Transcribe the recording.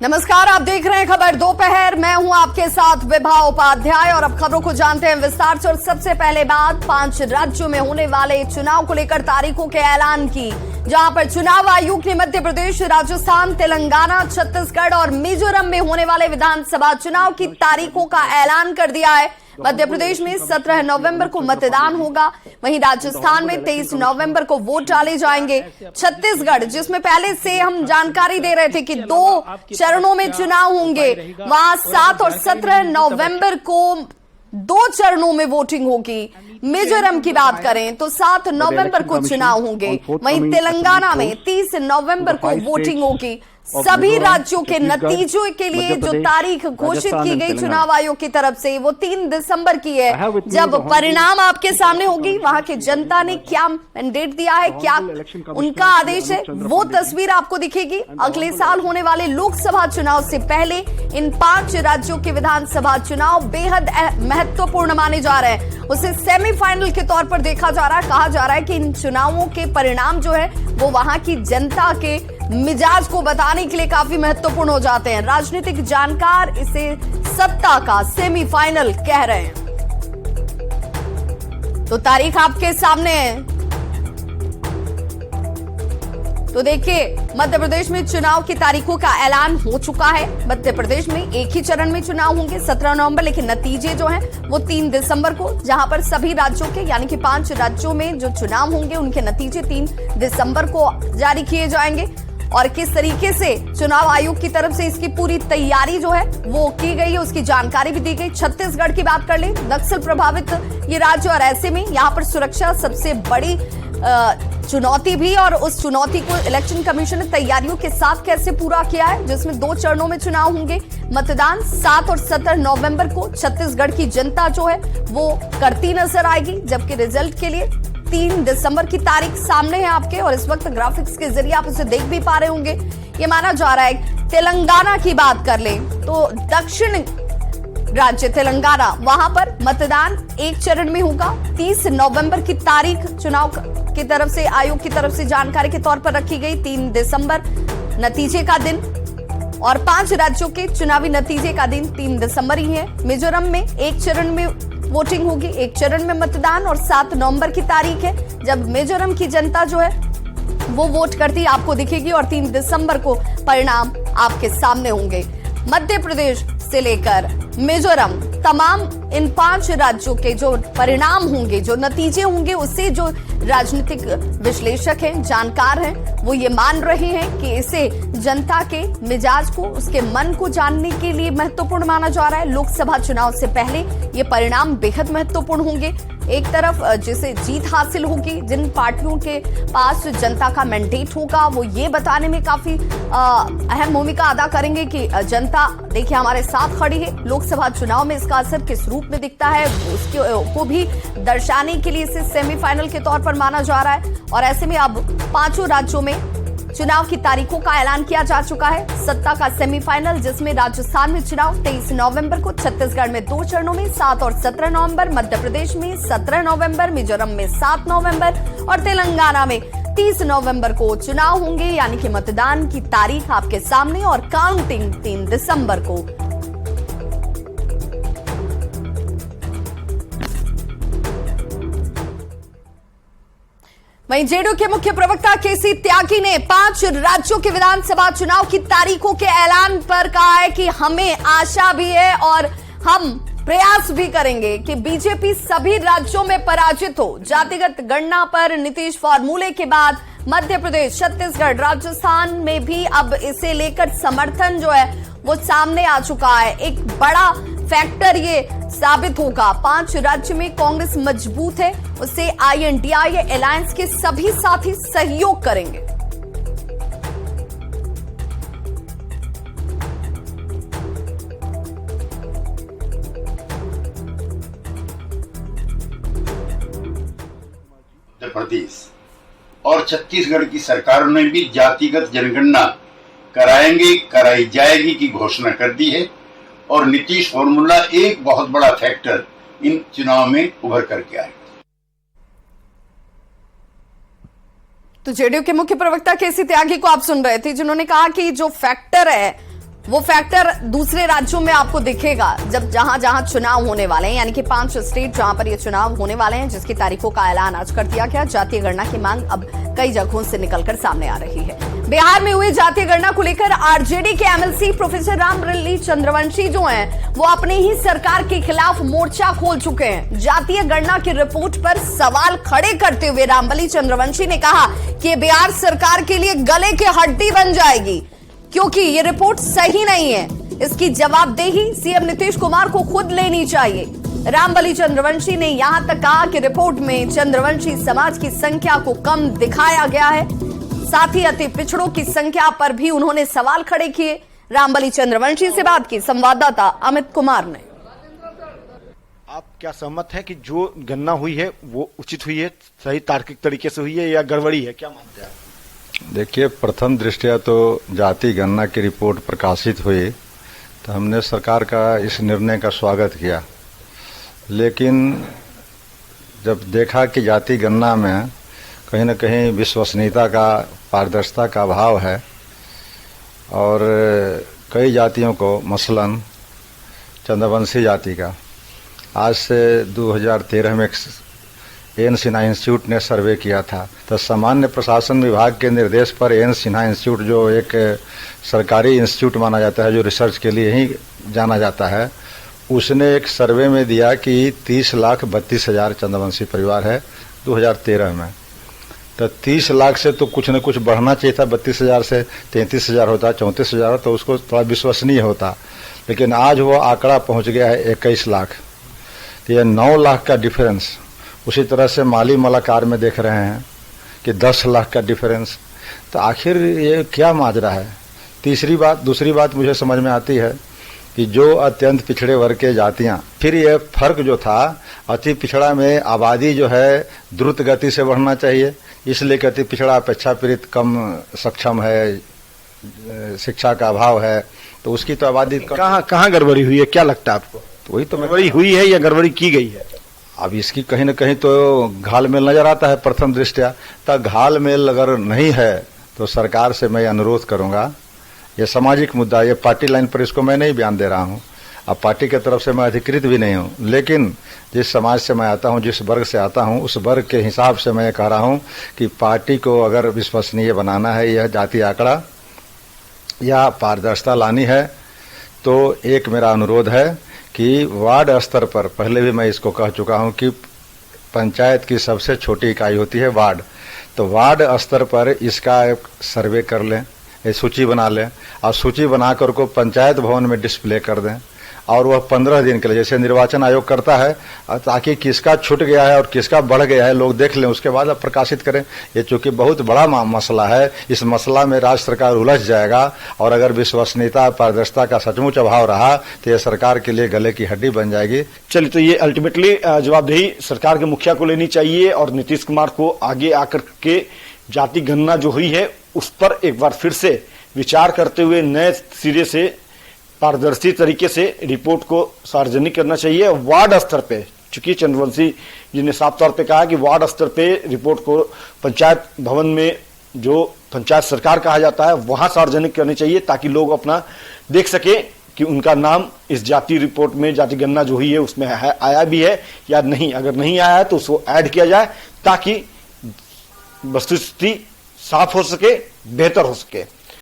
नमस्कार, आप देख रहे हैं खबर दोपहर। मैं हूं आपके साथ विभा उपाध्याय और अब खबरों को जानते हैं विस्तार से। और सबसे पहले बात 5 राज्यों में होने वाले चुनाव को लेकर तारीखों के ऐलान की, जहां पर चुनाव आयोग ने मध्य प्रदेश, राजस्थान, तेलंगाना, छत्तीसगढ़ और मिजोरम में होने वाले विधानसभा चुनाव की तारीखों का ऐलान कर दिया है। मध्य प्रदेश में 17 नवंबर को मतदान होगा, वहीं राजस्थान में 23 नवंबर को वोट डाले जाएंगे। छत्तीसगढ़, जिसमें पहले से हम जानकारी दे रहे थे कि 2 चरणों में चुनाव होंगे, वहां 7 और 17 नवंबर को 2 चरणों में वोटिंग होगी। मिजोरम की बात करें तो 7 नवंबर को चुनाव होंगे, वहीं तेलंगाना में 30 नवंबर को वोटिंग होगी। सभी राज्यों के नतीजों के लिए जो तारीख घोषित की गई चुनाव आयोग की तरफ से, वो 3 दिसंबर की है, जब परिणाम आपके सामने होगी। वहां की जनता ने क्या मैंडेट दिया है, क्या उनका आदेश है, वो तस्वीर आपको दिखेगी। अगले साल होने वाले लोकसभा चुनाव से पहले इन 5 राज्यों के विधानसभा चुनाव बेहद महत्वपूर्ण माने जा रहे हैं। उसे सेमीफाइनल के तौर पर देखा जा रहा है। कहा जा रहा है कि इन चुनावों के परिणाम जो है वो वहां की जनता के मिजाज को बताने के लिए काफी महत्वपूर्ण हो जाते हैं। राजनीतिक जानकार इसे सत्ता का सेमीफाइनल कह रहे हैं। तो तारीख आपके सामने है। तो देखिए, मध्य प्रदेश में चुनाव की तारीखों का ऐलान हो चुका है। मध्य प्रदेश में एक ही चरण में चुनाव होंगे 17 नवंबर, लेकिन नतीजे जो हैं वो 3 दिसंबर को, जहां पर सभी राज्यों के यानी कि 5 राज्यों में जो चुनाव होंगे उनके नतीजे 3 दिसंबर को जारी किए जाएंगे। और किस तरीके से चुनाव आयोग की तरफ से इसकी पूरी तैयारी जो है वो की गई है, उसकी जानकारी भी दी गई। छत्तीसगढ़ की बात कर ले, नक्सल प्रभावित ये राज्य, और ऐसे में यहाँ पर सुरक्षा सबसे बड़ी चुनौती भी, और उस चुनौती को इलेक्शन कमीशन ने तैयारियों के साथ कैसे पूरा किया है, जिसमें 2 चरणों में चुनाव होंगे। मतदान 7 और 17 नवंबर को छत्तीसगढ़ की जनता जो है वो करती नजर आएगी, जबकि रिजल्ट के लिए 3 दिसंबर की तारीख सामने है आपके, और इस वक्त ग्राफिक्स के जरिए आप उसे देख भी पा रहे होंगे। ये माना जा रहा है। तेलंगाना की बात कर ले तो दक्षिण राज्य तेलंगाना, वहां पर मतदान 1 चरण में होगा। 30 नवंबर की तारीख चुनाव की तरफ से, आयोग की तरफ से जानकारी के तौर पर रखी गई। 3 दिसंबर नतीजे का दिन, और 5 राज्यों के चुनावी नतीजे का दिन 3 दिसंबर ही है। मिजोरम में 1 चरण में वोटिंग होगी, 1 चरण में मतदान, और 7 नवंबर की तारीख है जब मिजोरम की जनता जो है वो वोट करती आपको दिखेगी, और 3 दिसंबर को परिणाम आपके सामने होंगे। मध्य प्रदेश से लेकर मिजोरम, तमाम इन 5 राज्यों के जो परिणाम होंगे, जो नतीजे होंगे, उससे जो राजनीतिक विश्लेषक हैं, जानकार हैं, वो ये मान रहे हैं कि इसे जनता के मिजाज को, उसके मन को जानने के लिए महत्वपूर्ण माना जा रहा है। लोकसभा चुनाव से पहले ये परिणाम बेहद महत्वपूर्ण होंगे। एक तरफ जिसे जीत हासिल होगी, जिन पार्टियों के पास जनता का मैंडेट होगा, वो ये बताने में काफी अहम भूमिका अदा करेंगे कि जनता देखिए हमारे साथ खड़ी है। लोकसभा चुनाव में इसका असर किस रूप में दिखता है, उसके को भी दर्शाने के लिए इसे सेमीफाइनल के तौर पर माना जा रहा है। और ऐसे में अब 5 राज्यों में चुनाव की तारीखों का ऐलान किया जा चुका है। सत्ता का सेमीफाइनल, जिसमें राजस्थान में चुनाव 23 नवंबर को, छत्तीसगढ़ में 2 चरणों में 7 और 17 नवंबर, मध्य प्रदेश में 17 नवंबर, मिजोरम में 7 नवंबर और तेलंगाना में 30 नवंबर को चुनाव होंगे। यानी कि मतदान की तारीख आपके सामने, और काउंटिंग 3 दिसंबर को। वहीं जेडीयू के मुख्य प्रवक्ता केसी त्यागी ने 5 राज्यों के विधानसभा चुनाव की तारीखों के ऐलान पर कहा है कि हमें आशा भी है और हम प्रयास भी करेंगे कि बीजेपी सभी राज्यों में पराजित हो। जातिगत गणना पर नीतीश फॉर्मूले के बाद मध्य प्रदेश, छत्तीसगढ़, राजस्थान में भी अब इसे लेकर समर्थन जो है वो सामने आ चुका है। एक बड़ा फैक्टर ये साबित होगा। 5 राज्य में कांग्रेस मजबूत है, उसे INDIA अलायंस के सभी साथी सहयोग करेंगे। उत्तर प्रदेश और छत्तीसगढ़ की सरकारों ने भी जातिगत जनगणना कराएंगे, कराई जाएगी की घोषणा कर दी है, और नीतीश फॉर्मूला एक बहुत बड़ा फैक्टर इन चुनाव में उभर करके आएगा। तो जेडीयू के मुख्य प्रवक्ता केसी त्यागी को आप सुन रहे थे, जिन्होंने कहा कि जो फैक्टर है वो फैक्टर दूसरे राज्यों में आपको दिखेगा जब जहां जहां चुनाव होने वाले हैं, यानी कि 5 स्टेट जहां पर ये चुनाव होने वाले हैं, जिसकी तारीखों का ऐलान आज कर दिया गया। जातीय गणना की मांग अब कई जगहों से निकलकर सामने आ रही है। बिहार में हुई जातीय गणना को लेकर आरजेडी के एमएलसी प्रोफेसर रामबली चंद्रवंशी जो हैं, वो अपनी ही सरकार के खिलाफ मोर्चा खोल चुके हैं। जातीय गणना की रिपोर्ट पर सवाल खड़े करते हुए रामबली चंद्रवंशी ने कहा कि बिहार सरकार के लिए गले की हड्डी बन जाएगी, क्योंकि ये रिपोर्ट सही नहीं है। इसकी जवाबदेही सीएम नीतीश कुमार को खुद लेनी चाहिए। रामबली चंद्रवंशी ने यहां तक कहा कि रिपोर्ट में चंद्रवंशी समाज की संख्या को कम दिखाया गया है। साथ ही अति पिछड़ों की संख्या पर भी उन्होंने सवाल खड़े किए। रामबली चंद्रवंशी से बात की संवाददाता अमित कुमार ने। आप क्या सहमत हैं कि जो गणना हुई है वो उचित हुई है, सही तार्किक तरीके से हुई है या गड़बड़ी है, क्या मानते हैं आप? देखिए, प्रथम दृष्टया तो जाति गणना की रिपोर्ट प्रकाशित हुई तो हमने सरकार का इस निर्णय का स्वागत किया, लेकिन जब देखा कि जाति गणना में कहीं न कहीं विश्वसनीयता का, पारदर्शिता का अभाव है और कई जातियों को, मसलन चंद्रवंशी जाति का आज से 2013 में एन सिन्हा इंस्टीट्यूट ने सर्वे किया था, तो सामान्य प्रशासन विभाग के निर्देश पर एन सिन्हा इंस्टीट्यूट, जो एक सरकारी इंस्टीट्यूट माना जाता है, जो रिसर्च के लिए ही जाना जाता है, उसने एक सर्वे में दिया कि 30,32,000 चंद्रवंशी परिवार है 2013 में। तो 30 लाख से तो कुछ न कुछ बढ़ना चाहिए था, 32,000 से 33,000 होता, 34,000 होता, तो उसको थोड़ा विश्वसनीय होता, लेकिन आज वो आंकड़ा पहुंच गया है 21 लाख। तो यह 9 लाख का डिफरेंस। उसी तरह से माली मलाकार में देख रहे हैं कि 10 लाख का डिफरेंस। तो आखिर ये क्या माजरा है? दूसरी बात मुझे समझ में आती है कि जो अत्यंत पिछड़े वर्ग के जातियां, फिर ये फर्क जो था, अति पिछड़ा में आबादी जो है द्रुत गति से बढ़ना चाहिए, इसलिए कि अति पिछड़ा अपेक्षाकृत कम सक्षम है, शिक्षा का अभाव है, तो उसकी तो आबादी कहाँ गड़बड़ी हुई है, क्या लगता है आपको? तो वही तो गड़बड़ी हुई है या गड़बड़ी की गई है? अब इसकी कहीं न कहीं तो घालमेल नजर आता है प्रथम दृष्टया। तो घालमेल अगर नहीं है तो सरकार से मैं अनुरोध करूंगा, ये सामाजिक मुद्दा, ये पार्टी लाइन पर इसको मैं नहीं बयान दे रहा हूं, अब पार्टी की तरफ से मैं अधिकृत भी नहीं हूं, लेकिन जिस समाज से मैं आता हूं, जिस वर्ग से आता हूं, उस वर्ग के हिसाब से मैं कह रहा हूं कि पार्टी को अगर विश्वसनीय बनाना है, यह जाति आंकड़ा या पारदर्शिता लानी है, तो एक मेरा अनुरोध है कि वार्ड स्तर पर, पहले भी मैं इसको कह चुका हूं कि पंचायत की सबसे छोटी इकाई होती है वार्ड, तो वार्ड स्तर पर इसका एक सर्वे कर लें, एक सूची बना लें और सूची बनाकर को पंचायत भवन में डिस्प्ले कर दें, और वह 15 दिन के लिए, जैसे निर्वाचन आयोग करता है, ताकि किसका छूट गया है और किसका बढ़ गया है लोग देख लें, उसके बाद अब प्रकाशित करें। ये चूंकि बहुत बड़ा मसला है, इस मसला में राज्य सरकार उलझ जाएगा, और अगर विश्वसनीयता, पारदर्शिता का सचमुच अभाव रहा तो यह सरकार के लिए गले की हड्डी बन जाएगी। चलिए, तो ये अल्टीमेटली जवाबदेही सरकार के मुखिया को लेनी चाहिए और नीतीश कुमार को आगे आकर के जाति गणना जो हुई है उस पर एक बार फिर से विचार करते हुए नए सिरे से पारदर्शी तरीके से रिपोर्ट को सार्वजनिक करना चाहिए। वार्ड स्तर पे, चूंकि चंद्रवंशी जी ने साफ तौर पे कहा कि वार्ड स्तर पे रिपोर्ट को पंचायत भवन में, जो पंचायत सरकार कहा जाता है, वहां सार्वजनिक करनी चाहिए, ताकि लोग अपना देख सके कि उनका नाम इस जाति रिपोर्ट में, जाति गणना जो हुई है उसमें है, आया भी है या नहीं। अगर नहीं आया है तो उसको ऐड किया जाए, ताकि वस्तुस्थिति साफ हो सके, बेहतर हो सके।